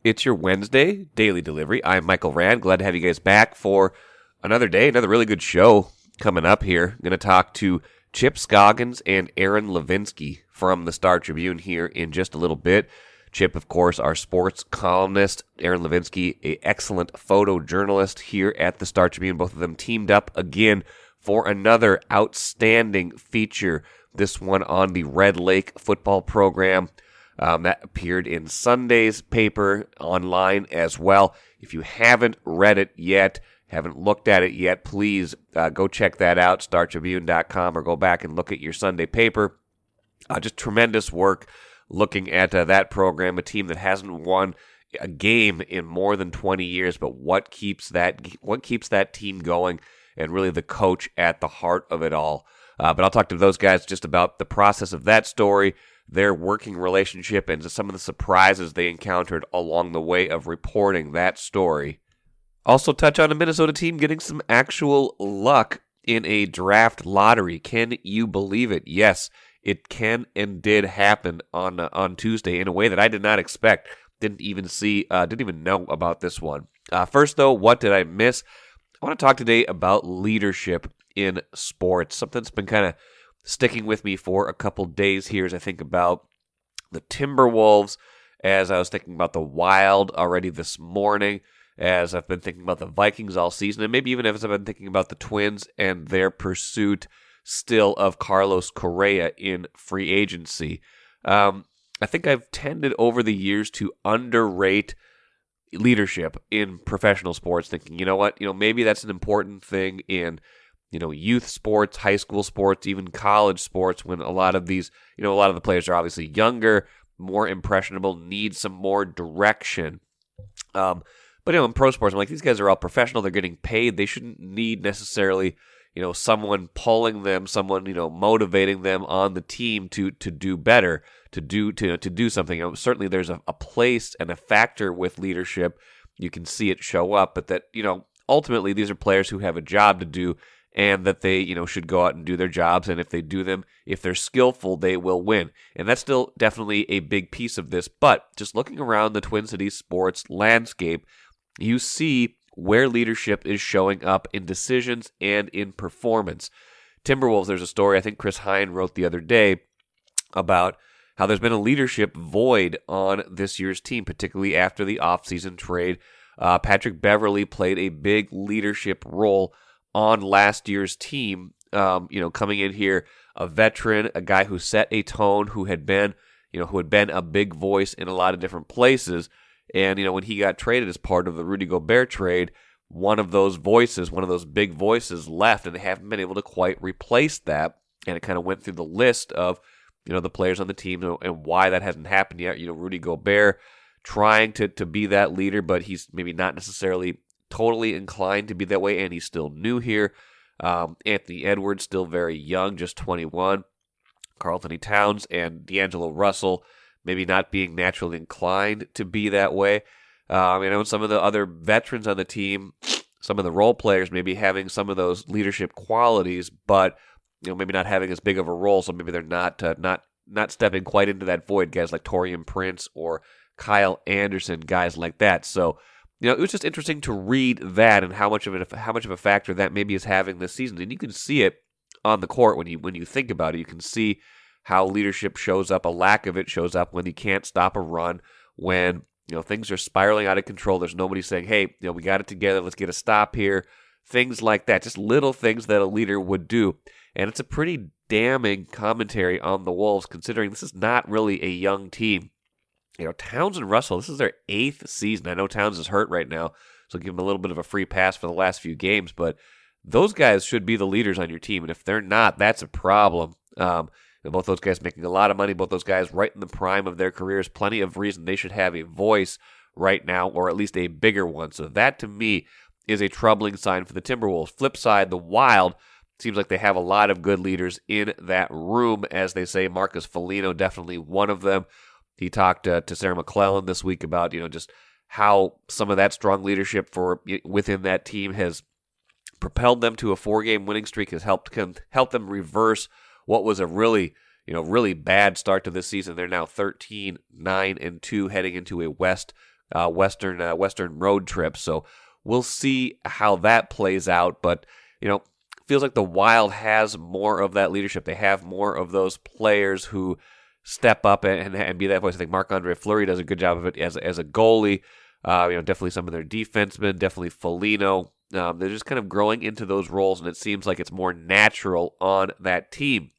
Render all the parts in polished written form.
It's your Wednesday daily delivery. I'm Michael Rand. Glad to have you guys back for another day, another really good show coming up here. I'm going to talk to Chip Scoggins and Aaron Lavinsky from the Tribune here in just a little bit. Chip, of course, our sports columnist. Aaron Lavinsky, an excellent photojournalist here at the Tribune. Both of them teamed up again for another outstanding feature, this one on the Red Lake football program. That appeared in Sunday's paper online as well. If you haven't read it yet, haven't looked at it yet, please go check that out, StarTribune.com, or go back and look at your Sunday paper. Just tremendous work looking at that program, a team that hasn't won a game in more than 20 years, but what keeps that team going, and really the coach at the heart of it all. But I'll talk to those guys just about the process of that story, their working relationship, and some of the surprises they encountered along the way of reporting that story. Also touch on a Minnesota team getting some actual luck in a draft lottery. Can you believe it? Yes, it can and did happen on Tuesday in a way that I did not expect. Didn't even know about this one. First, though, what did I miss? I want to talk today about leadership in sports, something that's been kind of sticking with me for a couple days here as I think about the Timberwolves, as I was thinking about the Wild already this morning, as I've been thinking about the Vikings all season, and maybe even as I've been thinking about the Twins and their pursuit still of Carlos Correa in free agency. I think I've tended over the years to underrate leadership in professional sports, thinking, you know what, maybe that's an important thing in youth sports, high school sports, even college sports, when a lot of these, a lot of the players are obviously younger, more impressionable, need some more direction. But in pro sports, I'm like, these guys are all professional, they're getting paid, they shouldn't need necessarily, someone pulling them, someone, motivating them on the team to do better, to do something. Certainly there's a place and a factor with leadership. You can see it show up, but that, ultimately these are players who have a job to do, and that they, should go out and do their jobs. And if they do them, if they're skillful, they will win. And that's still definitely a big piece of this. But just looking around the Twin Cities sports landscape, you see where leadership is showing up in decisions and in performance. Timberwolves, there's a story I think Chris Hine wrote the other day about how there's been a leadership void on this year's team, particularly after the offseason trade. Patrick Beverley played a big leadership role on last year's team, coming in here, a veteran, a guy who set a tone, who had been a big voice in a lot of different places. And, when he got traded as part of the Rudy Gobert trade, one of those big voices left, and they haven't been able to quite replace that. And it kind of went through the list of, the players on the team and why that hasn't happened yet. Rudy Gobert trying to be that leader, but he's maybe not necessarily totally inclined to be that way, and he's still new here. Anthony Edwards, still very young, just 21. Karl Anthony Towns and D'Angelo Russell maybe not being naturally inclined to be that way. And some of the other veterans on the team, some of the role players maybe having some of those leadership qualities, but maybe not having as big of a role, so maybe they're not stepping quite into that void. Guys like Taurean Prince or Kyle Anderson, guys like that. So it was just interesting to read that and how much of a factor that maybe is having this season. And you can see it on the court when you think about it. You can see how leadership shows up, a lack of it shows up when you can't stop a run, when things are spiraling out of control. There's nobody saying, hey, we got it together, let's get a stop here. Things like that, just little things that a leader would do. And it's a pretty damning commentary on the Wolves, considering this is not really a young team. Towns and Russell, this is their 8th season. I know Towns is hurt right now, so give him a little bit of a free pass for the last few games, but those guys should be the leaders on your team, and if they're not, that's a problem. Both those guys making a lot of money, both those guys right in the prime of their careers, plenty of reason they should have a voice right now, or at least a bigger one. So that, to me, is a troubling sign for the Timberwolves. Flip side, the Wild, seems like they have a lot of good leaders in that room, as they say. Marcus Foligno, definitely one of them. He talked to Sarah McClellan this week about, just how some of that strong leadership within that team has propelled them to a 4-game winning streak, has helped them reverse what was a really bad start to this season. They're now 13-9-2 heading into a West Western road trip. So we'll see how that plays out. But, feels like the Wild has more of that leadership. They have more of those players who step up and be that voice. I think Marc-Andre Fleury does a good job of it as a goalie. Definitely some of their defensemen, definitely Foligno. They're just kind of growing into those roles, and it seems like it's more natural on that team.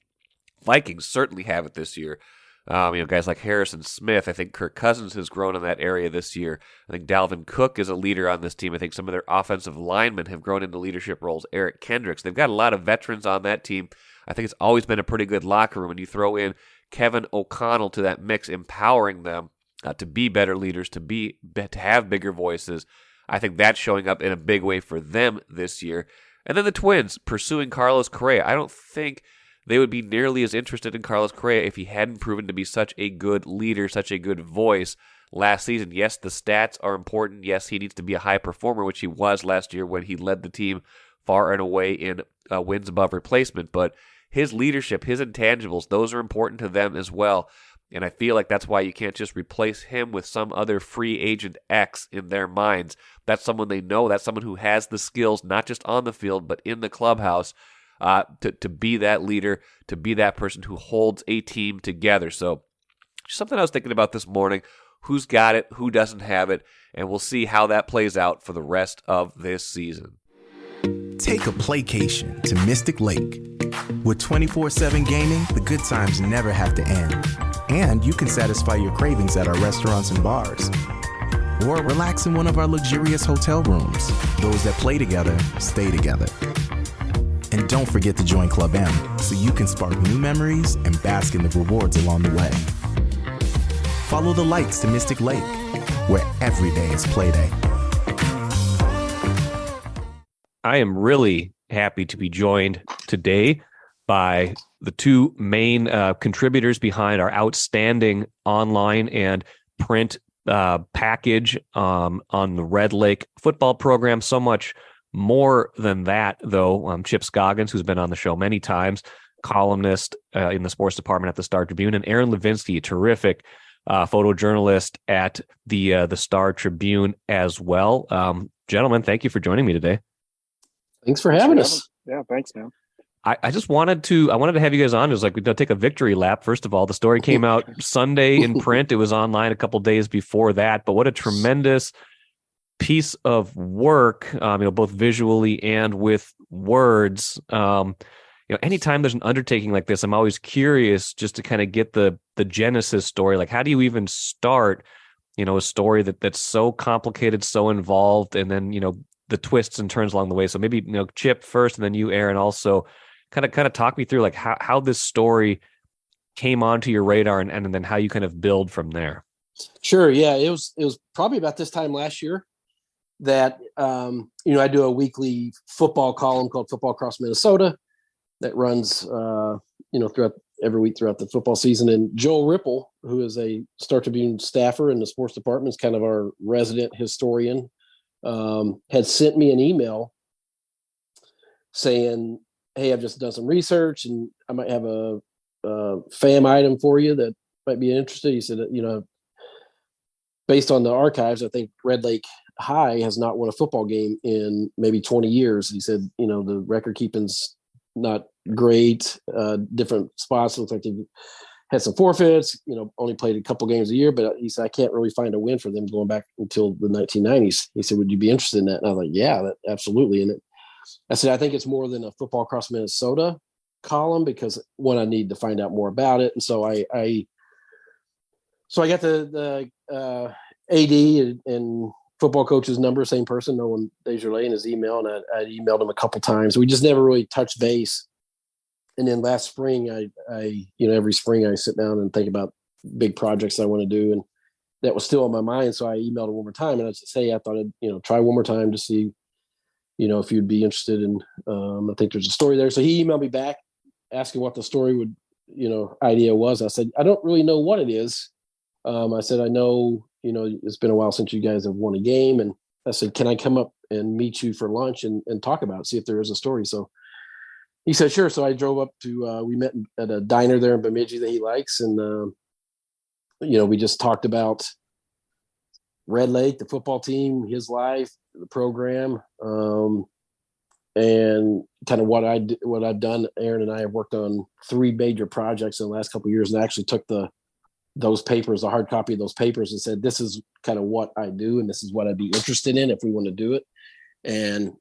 Vikings certainly have it this year. Guys like Harrison Smith. I think Kirk Cousins has grown in that area this year. I think Dalvin Cook is a leader on this team. I think some of their offensive linemen have grown into leadership roles. Eric Kendricks. They've got a lot of veterans on that team. I think it's always been a pretty good locker room, and you throw in Kevin O'Connell to that mix, empowering them to be better leaders, to have bigger voices. I think that's showing up in a big way for them this year. And then the Twins pursuing Carlos Correa. I don't think they would be nearly as interested in Carlos Correa if he hadn't proven to be such a good leader, such a good voice last season. Yes, the stats are important. Yes, he needs to be a high performer, which he was last year when he led the team far and away in wins above replacement. But his leadership, his intangibles, those are important to them as well. And I feel like that's why you can't just replace him with some other free agent X in their minds. That's someone they know. That's someone who has the skills, not just on the field, but in the clubhouse, to be that leader, to be that person who holds a team together. So just something I was thinking about this morning. Who's got it? Who doesn't have it? And we'll see how that plays out for the rest of this season. Take a playcation to Mystic Lake. With 24/7 gaming, the good times never have to end. And you can satisfy your cravings at our restaurants and bars. Or relax in one of our luxurious hotel rooms. Those that play together, stay together. And don't forget to join Club M so you can spark new memories and bask in the rewards along the way. Follow the lights to Mystic Lake, where every day is play day. I am really happy to be joined today by the two main contributors behind our outstanding online and print package on the Red Lake football program. So much more than that, though. Chip Scoggins, who's been on the show many times, columnist in the sports department at the Star Tribune, and Aaron Lavinsky, a terrific photojournalist at the Star Tribune as well. Gentlemen, thank you for joining me today. Thanks for having us. Yeah, thanks, man. I just wanted to have you guys on. It was like we'd take a victory lap. First of all, the story came out Sunday in print. It was online a couple days before that. But what a tremendous piece of work, both visually and with words. Anytime there's an undertaking like this, I'm always curious just to kind of get the genesis story. Like, how do you even start, a story that's so complicated, so involved, and then, the twists and turns along the way. So maybe, Chip first, and then you, Aaron, also kind of talk me through like how this story came onto your radar and then how you kind of build from there. Sure. Yeah. It was probably about this time last year that, I do a weekly football column called Football Across Minnesota that runs, throughout every week throughout the football season. And Joel Ripple, who is a Star Tribune staffer in the sports department, is kind of our resident historian, had sent me an email saying, "Hey, I've just done some research and I might have a FAM item for you that might be interested." He said, based on the archives, I think Red Lake High has not won a football game in maybe 20 years. He said, the record keeping's not great. Different spots looks like they had some forfeits, only played a couple games a year, but he said, I can't really find a win for them going back until the 1990s. He said, would you be interested in that? And I was like, yeah, absolutely. And I said, I think it's more than a Football Across Minnesota column because one, I need to find out more about it. And so I got the AD and football coach's number, same person, Nolan Desjardins, in his email. And I emailed him a couple times. We just never really touched base. And then last spring, I every spring I sit down and think about big projects I want to do. And that was still on my mind. So I emailed him one more time and I just say, I thought I'd, try one more time to see, if you'd be interested in, I think there's a story there. So he emailed me back asking what the story would, idea was. I said, I don't really know what it is. I said, I know, it's been a while since you guys have won a game. And I said, can I come up and meet you for lunch and talk about it, see if there is a story. So he said, sure. So I drove up to, we met at a diner there in Bemidji that he likes. And, we just talked about Red Lake, the football team, his life, the program, and kind of what I've done. Aaron and I have worked on 3 major projects in the last couple of years, and actually took those papers, a hard copy of those papers, and said, this is kind of what I do, and this is what I'd be interested in if we want to do it. And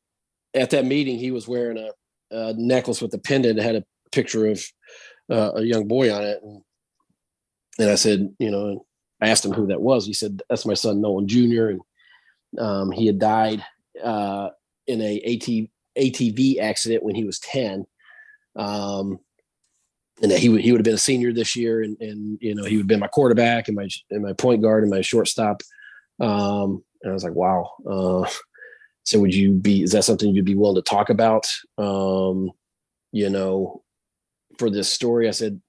at that meeting, he was wearing a necklace with a pendant that had a picture of a young boy on it. And I said, I asked him who that was. He said, that's my son, Nolan Jr. And he had died in a ATV accident when he was 10. And that he would have been a senior this year. And he would have been my quarterback and my point guard and my shortstop. And I was like, wow. So is that something you'd be willing to talk about? For this story? I said,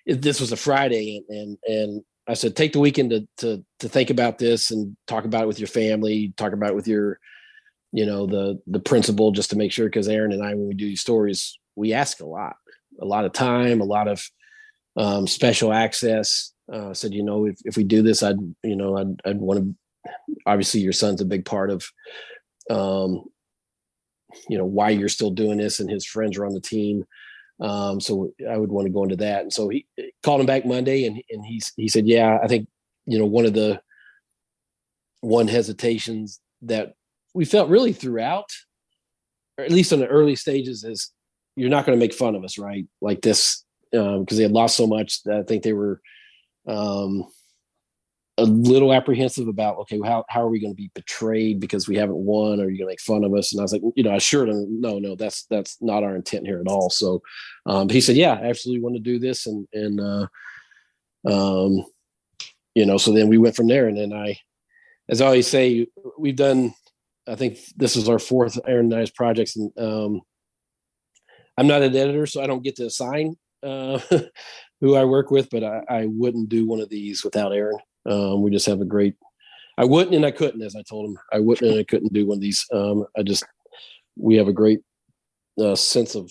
this was a Friday, and I said, take the weekend to think about this and talk about it with your family, talk about it with your, the principal, just to make sure, because Aaron and I, when we do these stories, we ask a lot of time, a lot of special access. Said, if we do this, I'd want to, obviously your son's a big part of, why you're still doing this, and his friends are on the team. So I would want to go into that. And so he called him back Monday, and he said, yeah, I think, one hesitations that we felt really throughout, or at least in the early stages, is you're not going to make fun of us, right? Like this, because they had lost so much that I think they were, a little apprehensive about, okay, how are we going to be betrayed because we haven't won? Or are you going to make fun of us? And I was like, I assured him, no, that's not our intent here at all. So he said, yeah, I absolutely want to do this. And so then we went from there. And then as I always say, we've done, I think this is our 4th Aaron and I's projects. And I'm not an editor, so I don't get to assign who I work with, but I wouldn't do one of these without Aaron. We just have I wouldn't and I couldn't, as I told him. I wouldn't and I couldn't do one of these. We have a great sense of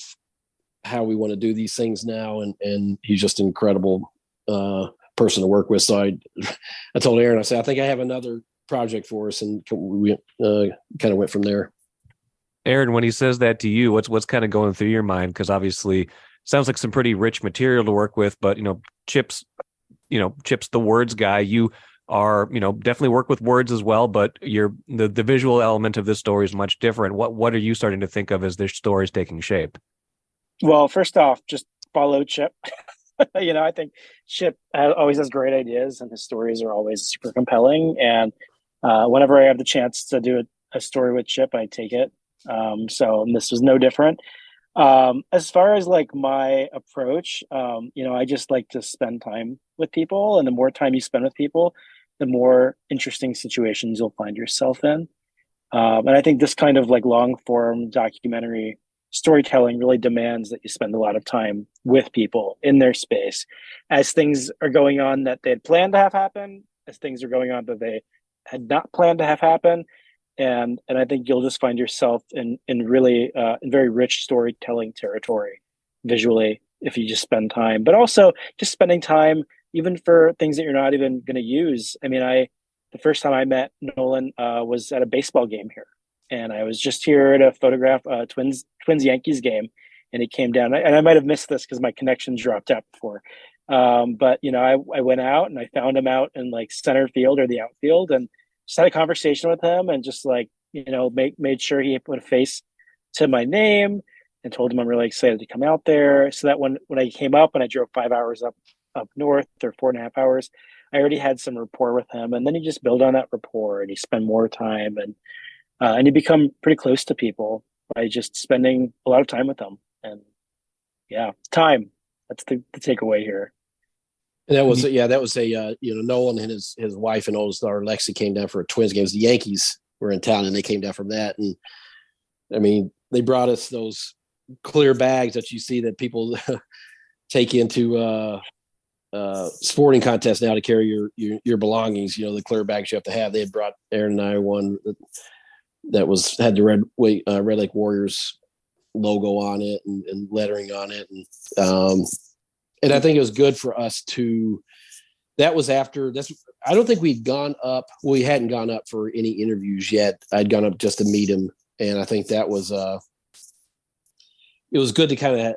how we want to do these things now, and he's just an incredible person to work with. So I told Aaron, I said, I think I have another project for us, and we kind of went from there. Aaron, when he says that to you, what's kind of going through your mind? Because obviously sounds like some pretty rich material to work with, but Chip's the words guy. You are, definitely work with words as well, but the visual element of this story is much different. What are you starting to think of as this story is taking shape? Well, first off, just follow Chip. I think Chip always has great ideas, and his stories are always super compelling. And whenever I have the chance to do a story with Chip, I take it. So this was no different. As far as like my approach, I just like to spend time with people, and the more time you spend with people, the more interesting situations you'll find yourself in. And I think this kind of like long form documentary storytelling really demands that you spend a lot of time with people in their space as things are going on that they had planned to have happen, as things are going on that they had not planned to have happen. And I think you'll just find yourself in really in very rich storytelling territory visually if you just spend time, but also just spending time even for things that you're not even going to use. I mean, the first time I met Nolan was at a baseball game here, and I was just here to photograph a Twins Yankees game, and he came down, and I might have missed this because my connection dropped out before. But I went out and I found him out in like center field or the outfield, and just had a conversation with him, and just like, made sure he put a face to my name, and told him I'm really excited to come out there. So that when I came up and I drove 5 hours up north, or 4.5 hours, I already had some rapport with him. And then you just build on that rapport, and you spend more time, and you become pretty close to people by just spending a lot of time with them. And yeah, time. That's the takeaway here. And that was Nolan and his wife and oldest daughter Lexi came down for a Twins game. The Yankees were in town, and they came down from that. And I mean, they brought us those clear bags that you see that people take into sporting contests now to carry your belongings. The clear bags you have to have. They had brought Aaron and I one that had the Red Lake Warriors logo on it and lettering on it, and I think it was good for us to. That was after this. I don't think we'd gone up. Well, we hadn't gone up for any interviews yet. I'd gone up just to meet him. And I think that was, it was good to kind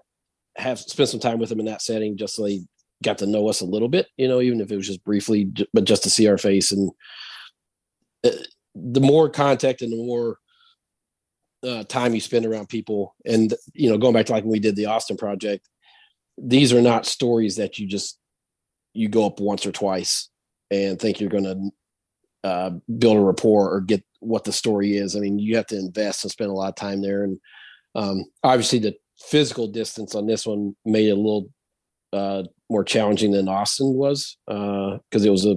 of spend some time with him in that setting, just so he got to know us a little bit, even if it was just briefly, but just to see our face. And the more contact and the more time you spend around people, and going back to like when we did the Austin project, these are not stories that you go up once or twice and think you're going to build a rapport or get what the story is. I mean, you have to invest and spend a lot of time there. And obviously the physical distance on this one made it a little more challenging than Austin was, because it was a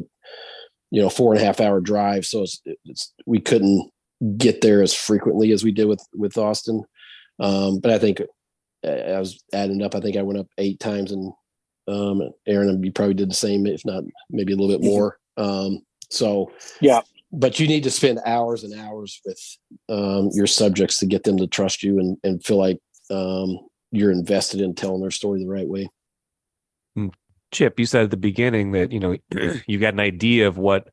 4.5 hour drive. So we couldn't get there as frequently as we did with Austin. But I think I was adding up. I think I went up 8 times, and Aaron, you probably did the same, if not maybe a little bit more. So yeah, but you need to spend hours and hours with your subjects to get them to trust you and feel like you're invested in telling their story the right way. Chip, you said at the beginning that, you got an idea of what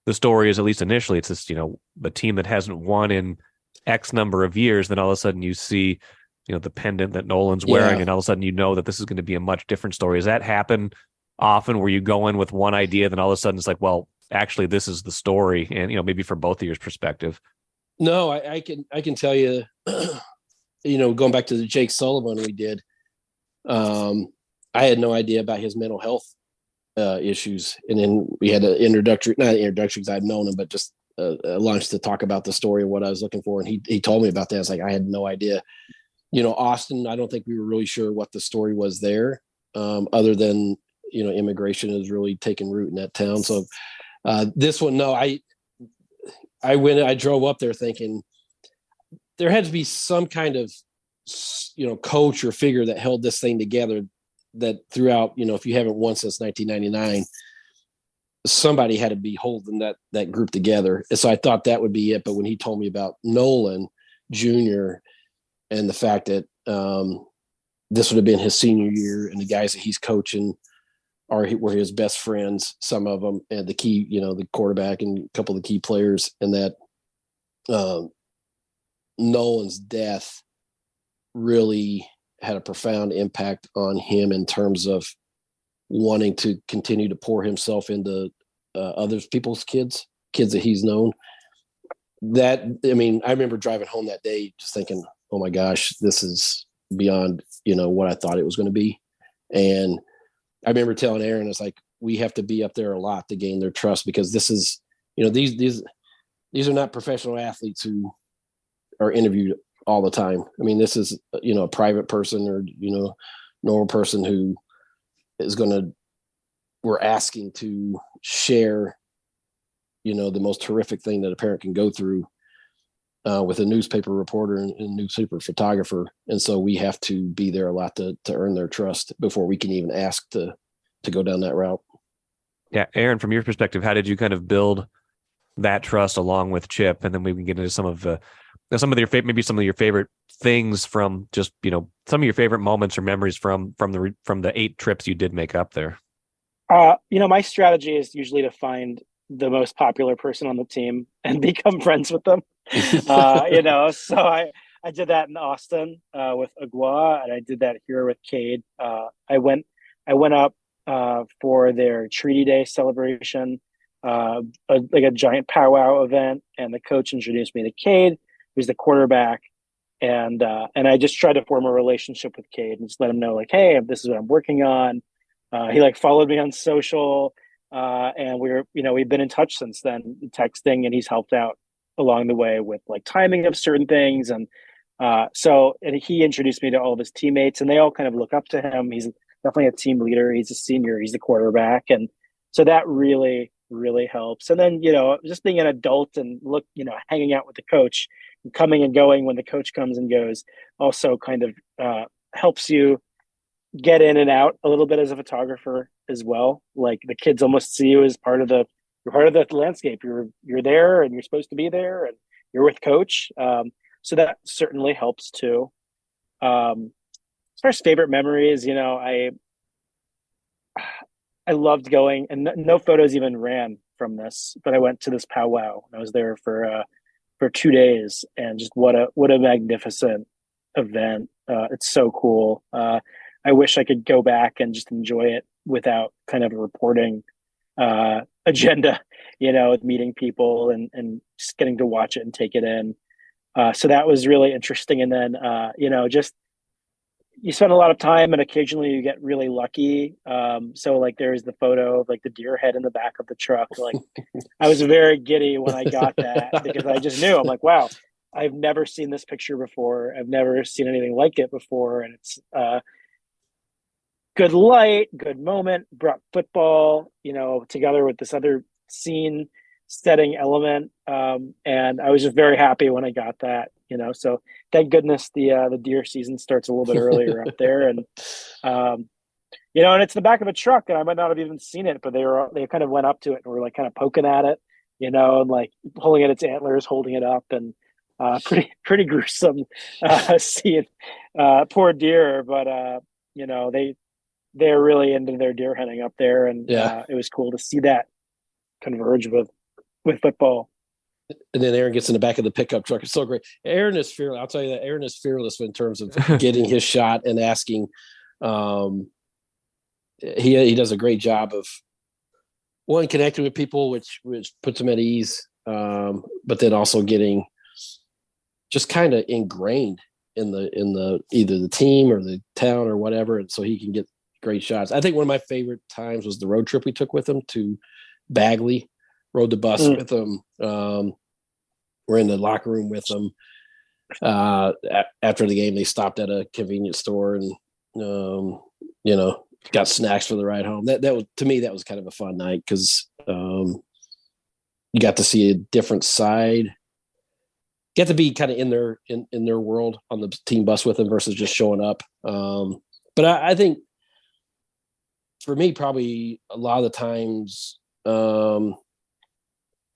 the story is, at least initially. It's this, the team that hasn't won in X number of years. Then all of a sudden you see, the pendant that Nolan's wearing, and all of a sudden that this is going to be a much different story. Does that happen often, where you go in with one idea, then all of a sudden it's like, well, actually this is the story, and maybe from both of your perspective? No, I can tell you, going back to the Jake Sullivan we did, I had no idea about his mental health issues. And then we had not an introduction because I'd known him, but just a lunch to talk about the story and what I was looking for. And he told me about that. It's like, I had no idea. Austin, I don't think we were really sure what the story was there, other than, immigration is really taking root in that town. So this one, no, I drove up there thinking there had to be some kind of, coach or figure that held this thing together, that throughout, if you haven't won since 1999, somebody had to be holding that group together. And so I thought that would be it. But when he told me about Nolan Jr. and the fact that this would have been his senior year, and the guys that he's coaching were his best friends, some of them, and the key, the quarterback and a couple of the key players, and that Nolan's death really had a profound impact on him in terms of wanting to continue to pour himself into other people's kids that he's known. I remember driving home that day just thinking, oh my gosh, this is beyond, what I thought it was going to be. And I remember telling Aaron, it's like, we have to be up there a lot to gain their trust, because this is, these are not professional athletes who are interviewed all the time. I mean, this is, a private person or, normal person who is we're asking to share, the most horrific thing that a parent can go through with a newspaper reporter and newspaper photographer. And so we have to be there a lot to earn their trust before we can even ask to go down that route. Yeah. Aaron, from your perspective, how did you kind of build that trust along with Chip? And then we can get into some of your favorite things from just, some of your favorite moments or memories from the 8 trips you did make up there. My strategy is usually to find the most popular person on the team and become friends with them. So I did that in Austin with Agua, and I did that here with Cade. I went up for their Treaty Day celebration, like a giant powwow event, and the coach introduced me to Cade, who's the quarterback, and I just tried to form a relationship with Cade and just let him know, like, hey, this is what I'm working on. He followed me on social, and we've been in touch since then, texting, and he's helped out along the way with like timing of certain things. And he introduced me to all of his teammates, and they all kind of look up to him. He's definitely a team leader. He's a senior. He's the quarterback. And so that really, really helps. And then, just being an adult and hanging out with the coach, and coming and going when the coach comes and goes, also kind of helps you get in and out a little bit as a photographer as well. Like, the kids almost see you as part of the landscape. You're there, and you're supposed to be there, and you're with coach. So that certainly helps too. As far as favorite memories, I loved going, and no photos even ran from this, but I went to this powwow. I was there for 2 days, and just what a magnificent event. It's so cool. I wish I could go back and just enjoy it without kind of a reporting agenda, meeting people and just getting to watch it and take it in. So that was really interesting. And then, just you spend a lot of time and occasionally you get really lucky. So like there's the photo of like the deer head in the back of the truck. Like I was very giddy when I got that because I just knew, I'm like, wow, I've never seen this picture before. I've never seen anything like it before. And it's good light, good moment, brought football, together with this other scene setting element. And I was just very happy when I got that, so thank goodness the deer season starts a little bit earlier up there. And, and it's the back of a truck, and I might not have even seen it, but they kind of went up to it and were like kind of poking at it, and like pulling at its antlers, holding it up, and pretty gruesome seeing poor deer, but they're really into their deer hunting up there, and it was cool to see that converge with football. And then Aaron gets in the back of the pickup truck. It's so great. Aaron is fearless. I'll tell you that Aaron is fearless in terms of getting his shot and asking. He does a great job of connecting with people, which puts him at ease. But then also getting just kind of ingrained in the either the team or the town or whatever, and so he can get great shots. I think one of my favorite times was the road trip we took with him to Bagley. Rode the bus with him. We're in the locker room with them. After the game, they stopped at a convenience store and, got snacks for the ride home. That was, to me, that was kind of a fun night because you got to see a different side. Get to be kind of in their world on the team bus with them versus just showing up. But I think for me, probably a lot of the times,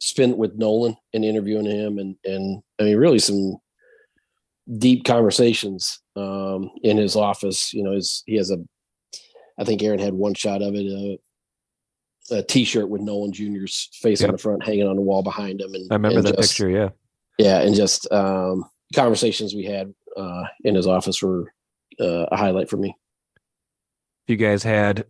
spent with Nolan and interviewing him and I mean really some deep conversations in his office. He has I think Aaron had one shot of it, a t-shirt with Nolan Jr.'s face on the front hanging on the wall behind him. And I remember that picture. Yeah. And just conversations we had in his office were a highlight for me. If you guys had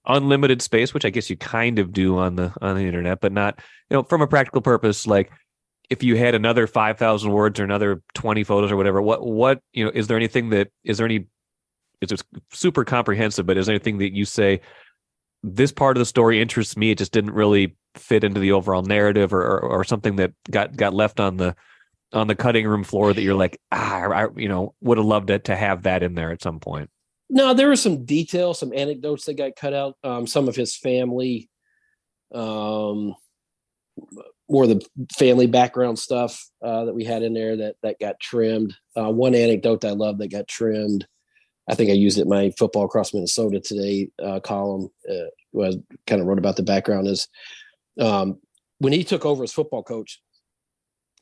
unlimited space, which I guess you kind of do on the internet, but not, from a practical purpose, like if you had another 5,000 words or another 20 photos or whatever, what, is there anything it's super comprehensive, but is there anything that you say, this part of the story interests me, it just didn't really fit into the overall narrative or something that got left on the cutting room floor that you're like, I would have loved it to have that in there at some point? No, there were some details, some anecdotes that got cut out. Some of his family, more of the family background stuff that we had in there that got trimmed. One anecdote I love that got trimmed, I think I used it in my Football Across Minnesota Today column, who I kind of wrote about the background, is when he took over as football coach,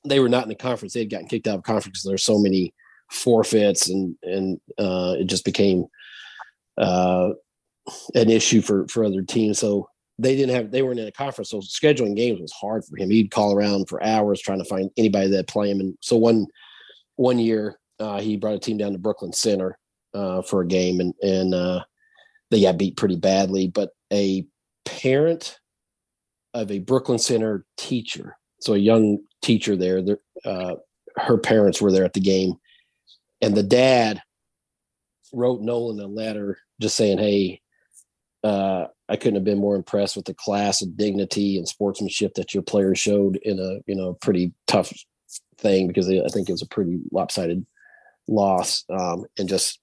they were not in the conference. They had gotten kicked out of conference because there's so many forfeits and it just became an issue for other teams. So they weren't in a conference. So scheduling games was hard for him. He'd call around for hours trying to find anybody that play him. And so one year he brought a team down to Brooklyn Center for a game and they got beat pretty badly, but a parent of a Brooklyn Center teacher, so a young teacher there, her parents were there at the game. And the dad wrote Nolan a letter just saying, hey, I couldn't have been more impressed with the class of dignity and sportsmanship that your players showed in a pretty tough thing, because I think it was a pretty lopsided loss, and just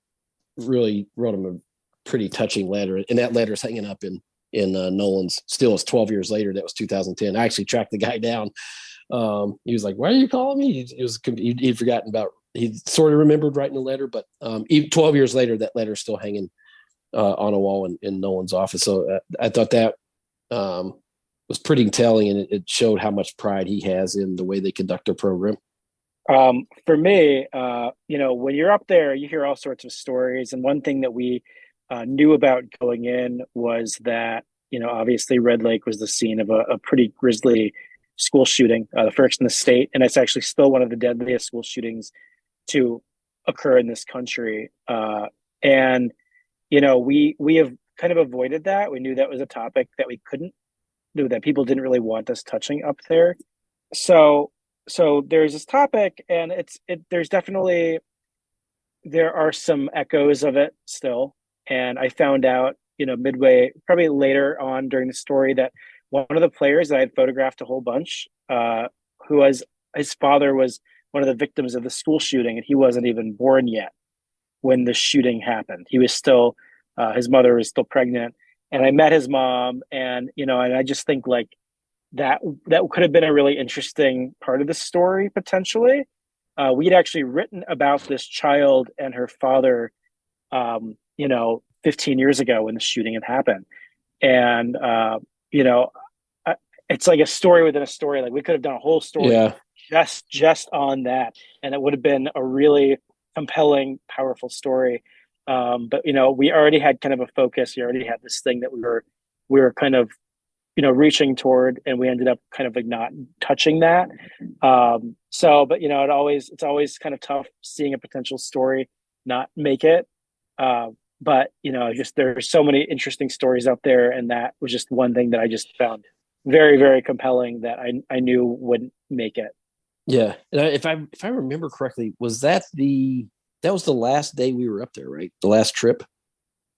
really wrote him a pretty touching letter. And that letter is hanging up in Nolan's, still is 12 years later. That was 2010. I actually tracked the guy down. He was like, why are you calling me? He'd forgotten about, he sort of remembered writing a letter, but even 12 years later, that letter is still hanging on a wall in Nolan's office. So I thought that was pretty telling, and it showed how much pride he has in the way they conduct their program. For me, when you're up there, you hear all sorts of stories. And one thing that we knew about going in was that obviously Red Lake was the scene of a pretty grisly school shooting, the first in the state, and it's actually still one of the deadliest school shootings to occur in this country. And we have kind of avoided that. We knew that was a topic that we couldn't do, that people didn't really want us touching up there. So there's this topic, and there are some echoes of it still. And I found out, midway, probably later on during the story, that one of the players that I had photographed a whole bunch, his father was one of the victims of the school shooting, and he wasn't even born yet when the shooting happened. He was still, his mother was still pregnant, and I met his mom, and and I just think like that could have been a really interesting part of the story potentially. We'd actually written about this child and her father, 15 years ago when the shooting had happened, and it's like a story within a story. Like we could have done a whole story just on that, and it would have been a really compelling, powerful story. But we already had kind of a focus. We already had this thing that we were kind of reaching toward, and we ended up kind of like not touching that. But it's always kind of tough seeing a potential story not make it. But just there's so many interesting stories out there, and that was just one thing that I just found very, very compelling that I knew wouldn't make it. Yeah, and if I remember correctly, was that was the last day we were up there, right? The last trip.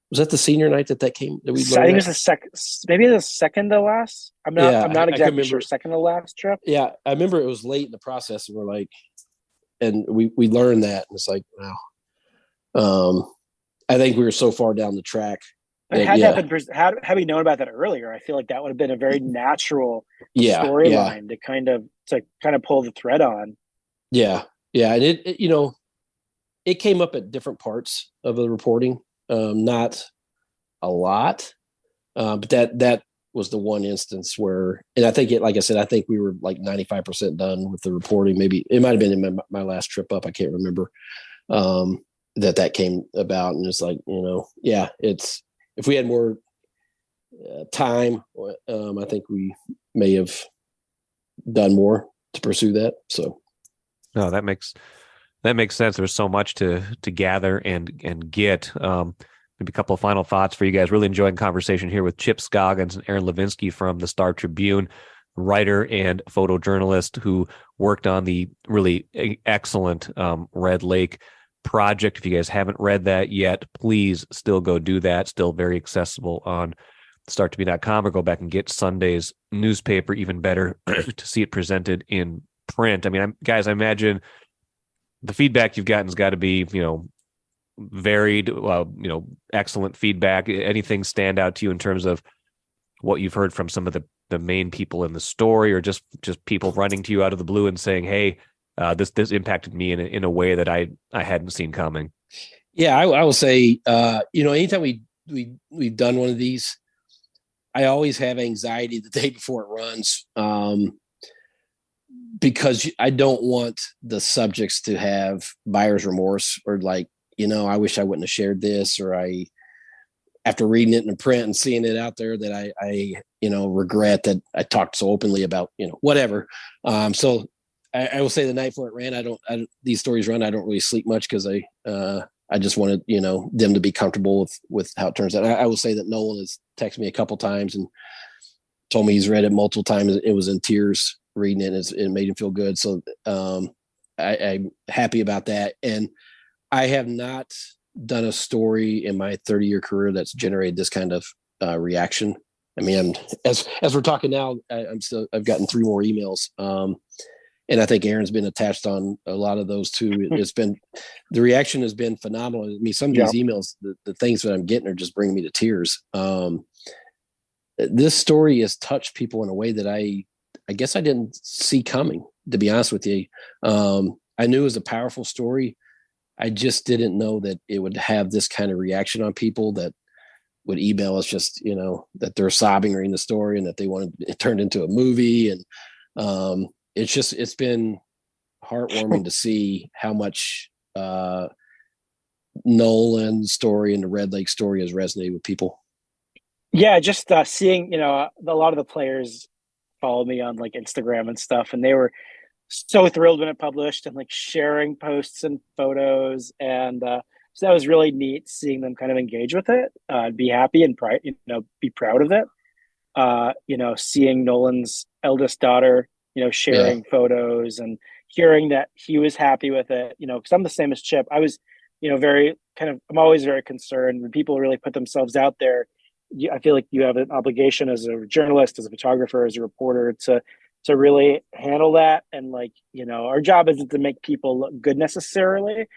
Was that the senior night that came? That we I think it was maybe the second to last. I'm not exactly sure. Second to last trip. Yeah, I remember it was late in the process, and we're like, and we learned that, and it's like, wow. I think we were so far down the track. Had we known about that earlier, I feel like that would have been a very natural storyline to kind of pull the thread on. Yeah, and it came up at different parts of the reporting. Not a lot, but that was the one instance where, and I think like I said, I think we were like 95% done with the reporting. Maybe it might've been in my last trip up. I can't remember, that came about, and it's like, it's, if we had more time, I think we may have done more to pursue that. So. No, that makes sense. There's so much to gather and get. Maybe a couple of final thoughts for you guys. Really enjoying conversation here with Chip Scoggins and Aaron Lavinsky from the Star Tribune, writer and photojournalist who worked on the really excellent Red Lake project. If you guys haven't read that yet, please still go do that. Still very accessible on startribune.com, or go back and get Sunday's newspaper. Even better to see it presented in print. I mean, guys, I imagine the feedback you've gotten has got to be, varied, excellent feedback. Anything stand out to you in terms of what you've heard from some of the main people in the story, or just people running to you out of the blue and saying, hey, this impacted me in a way that I hadn't seen coming? Yeah, I will say, anytime we've done one of these, I always have anxiety the day before it runs, because I don't want the subjects to have buyer's remorse, or like, I wish I wouldn't have shared this, or after reading it in print and seeing it out there, that I regret that I talked so openly about, whatever. So I will say the night before it ran, these stories run, I don't really sleep much, because I just wanted, them to be comfortable with how it turns out. I will say that Nolan has texted me a couple times and told me he's read it multiple times. It was in tears reading it. It made him feel good. So I'm happy about that. And I have not done a story in my 30-year career that's generated this kind of reaction. I mean, as we're talking now, I've gotten 3 more emails. And I think Aaron's been attached on a lot of those too. The reaction has been phenomenal. I mean, some of these emails, the things that I'm getting are just bringing me to tears. This story has touched people in a way that I guess I didn't see coming, to be honest with you. I knew it was a powerful story. I just didn't know that it would have this kind of reaction on people that would email us just, that they're sobbing reading the story and that they wanted it turned into a movie. And it's been heartwarming to see how much Nolan's story and the Red Lake story has resonated with people. Yeah, just seeing, a lot of the players follow me on like Instagram and stuff, and they were so thrilled when it published and like sharing posts and photos, and so that was really neat seeing them kind of engage with it, be happy and be proud of it. Seeing Nolan's eldest daughter, Yeah. sharing photos and hearing that he was happy with it, because I'm the same as Chip. I was, I'm always very concerned when people really put themselves out there. I feel like you have an obligation as a journalist, as a photographer, as a reporter to really handle that. And our job isn't to make people look good necessarily,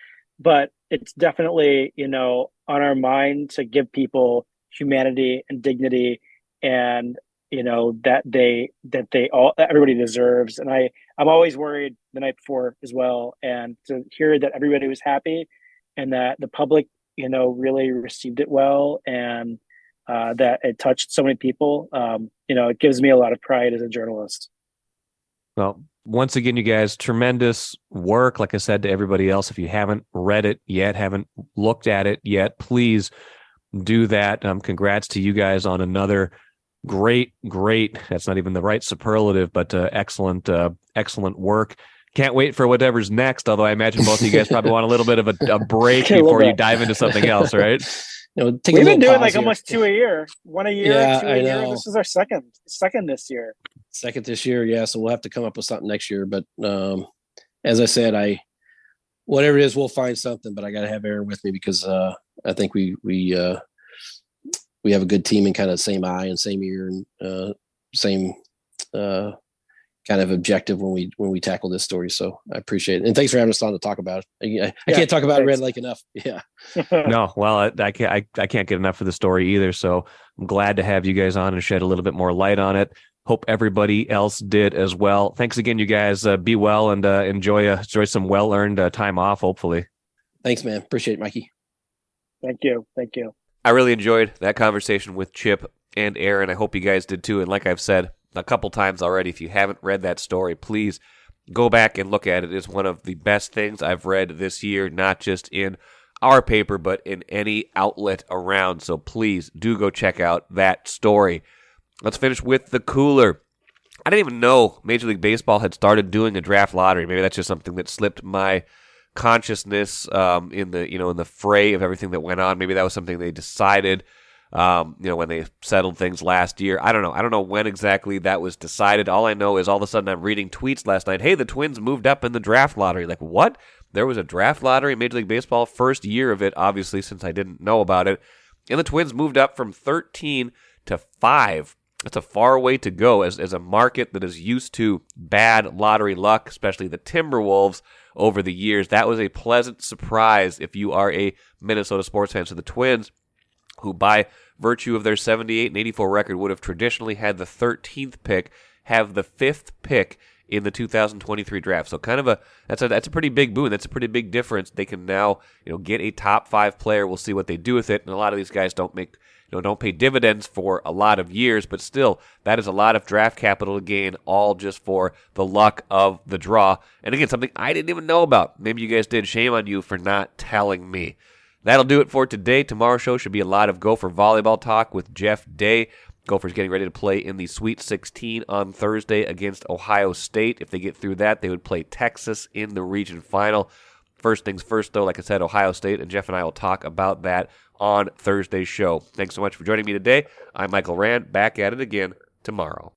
but it's definitely, on our mind to give people humanity and dignity, and that everybody deserves. And I'm always worried the night before as well, and to hear that everybody was happy and that the public really received it well, and that it touched so many people. It gives me a lot of pride as a journalist. Well, once again, you guys, tremendous work. Like I said to everybody else, if you haven't read it yet, haven't looked at it yet, please do that. Congrats to you guys on another great, that's not even the right superlative, but excellent work. Can't wait for whatever's next, although I imagine both of you guys probably want a little bit of a break before you dive into something else, right? We've been doing like almost 2 a year, 1 a year, Yeah, 2 a year. This is our second this year. Second this year, yeah. So we'll have to come up with something next year. But as I said, whatever it is, we'll find something. But I got to have Aaron with me because I think we have a good team and kind of same eye and same ear and same kind of objective when we tackle this story. So I appreciate it, and thanks for having us on to talk about it. I can't talk about Red Lake enough. Yeah. No, well, I can't get enough of the story either. So I'm glad to have you guys on and shed a little bit more light on it. Hope everybody else did as well. Thanks again, you guys. Be well and enjoy some well-earned time off, hopefully. Thanks, man. Appreciate it, Mikey. Thank you. I really enjoyed that conversation with Chip and Aaron. I hope you guys did too. And like I've said a couple times already, if you haven't read that story, please go back and look at it. It's one of the best things I've read this year, not just in our paper, but in any outlet around. So please do go check out that story. Let's finish with the cooler. I didn't even know Major League Baseball had started doing a draft lottery. Maybe that's just something that slipped my consciousness in the fray of everything that went on. Maybe that was something they decided when they settled things last year. I don't know. I don't know when exactly that was decided. All I know is all of a sudden I'm reading tweets last night. Hey, the Twins moved up in the draft lottery. Like, what? There was a draft lottery in Major League Baseball, first year of it, obviously, since I didn't know about it. And the Twins moved up from 13 to 5. That's a far way to go as a market that is used to bad lottery luck, especially the Timberwolves over the years. That was a pleasant surprise if you are a Minnesota sports fan. So the Twins, who by virtue of their 78 and 84 record would have traditionally had the 13th pick, have the 5th pick in the 2023 draft. So kind of that's a pretty big boon. That's a pretty big difference. They can now get a top 5 player. We'll see what they do with it. And a lot of these guys don't pay dividends for a lot of years, but still, that is a lot of draft capital to gain, all just for the luck of the draw. And again, something I didn't even know about. Maybe you guys did. Shame on you for not telling me. That'll do it for today. Tomorrow's show should be a lot of Gopher volleyball talk with Jeff Day. Gophers getting ready to play in the Sweet 16 on Thursday against Ohio State. If they get through that, they would play Texas in the region final. First things first, though, like I said, Ohio State, and Jeff and I will talk about that on Thursday's show. Thanks so much for joining me today. I'm Michael Rand, back at it again tomorrow.